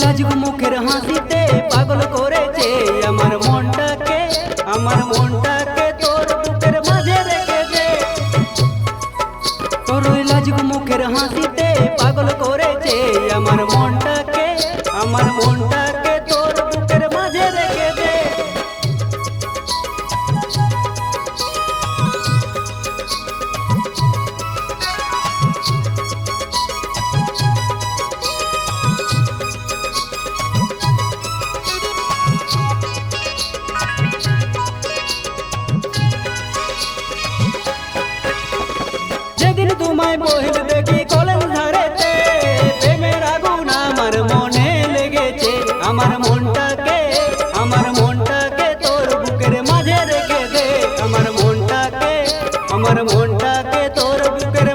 লাজুক মুখের হাসিতে পাগল করেছে আমার মনটাকে তোর বুকের মাঝে রেখে দে। তোর ওই লাজুক মুখের হাসিতে পাগল করেছে আমার মনটাকে তোর বুকের মাঝে রেখে দে। যেদিন তোমায় বহিল দেখি কলেজ ধারেতে প্রেমের আগুন আমার মনে লেগেছে। আমার মনটাকে তোর বুকের মাঝে রেখে দে। আমার মনটাকে তোর বুকের